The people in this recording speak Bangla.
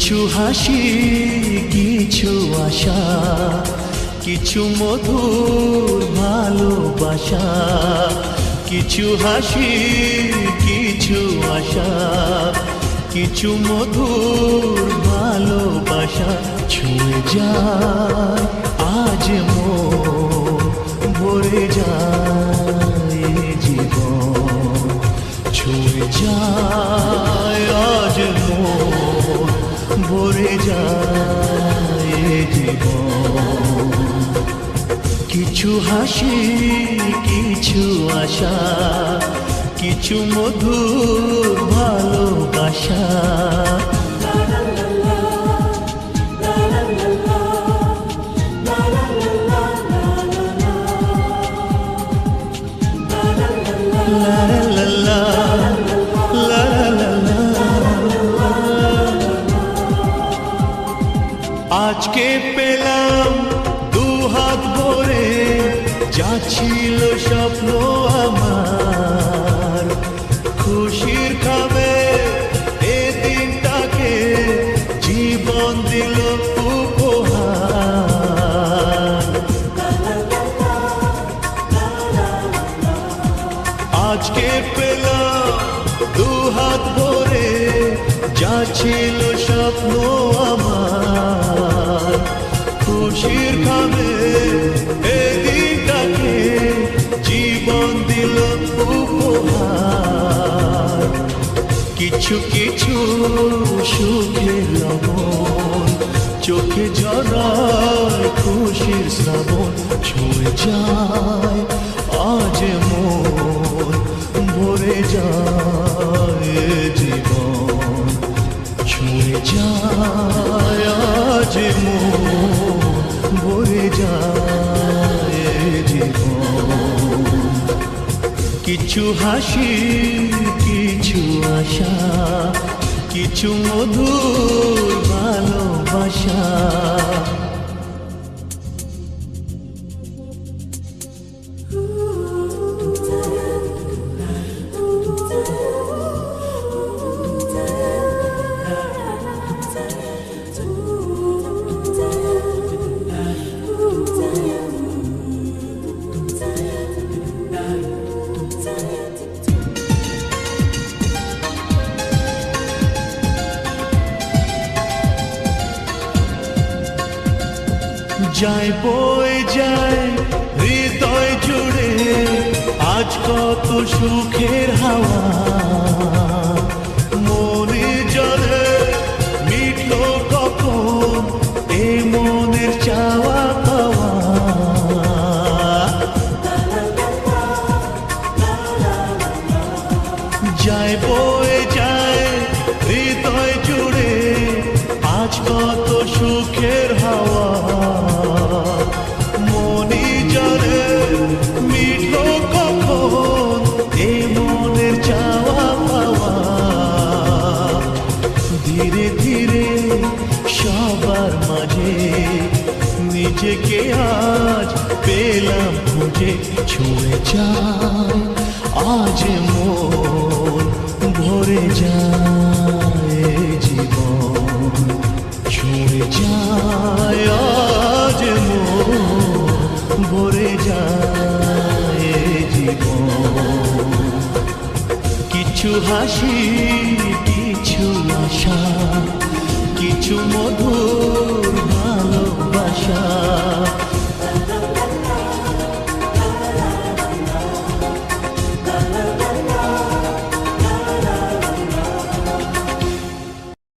কিছু হাসি, কিছু আশা, কিছু মধুর ভালোবাসা। কিছু হাসি, কিছু আশা, কিছু মধুর ভালোবাসা। ছুঁয়ে যায় আজ মন, ভরে যায় জীবন। ছুঁয়ে যায় আজ মন, ভরে যায় জীবন। কিছু হাসি, কিছু আশা, কিছু মধুর ভালোবাসা। আজকে পেলাম দুহাত ভরে, যা ছিল স্বপ্ন আমার। খুশির খাবে এ দিনটাকে, জীবন দিল উপহার। আজকে পেলাম দুহাত ভরে, যা ছিল স্বপ্ন আমার। খুশির খাবে এ দিনটাকে, জীবন দিল উপহার। কিছু কিছু সুখের লবণ, চোখে ঝরায় খুশির শ্রাবণ। ছুঁয়ে যায় আজ মন, ভরে যায় জীবন। ছুঁয়ে যায় আজ মন, ভরে যায় জীবন। কিছু হাসি, কিছু আশা, কিছু মধুর ভালোবাসা। যায় বয়ে যায় হৃদয় জুড়ে, আজ কত সুখের হাওয়া। মনে জলে মিটলো কখন এ মনের চাওয়া পাওয়া। যায় বয়ে যায় হৃদয় জুড়ে, আজ কত সুখের হাওয়া। মনি জলে মিটলো কখন এ মনের চাওয়া পাওয়া। ধীরে ধীরে সবার মাঝে নিজেকে আজ পেলাম খুঁজে। ছুঁয়ে যায় আজ মন, ভরে যায় জীবন। ছুঁয়ে যায় আজ মন, ভরে যায় জীবন। কিছু হাসি, কিছু আশা, কিছু মধুর ভালোবাসা।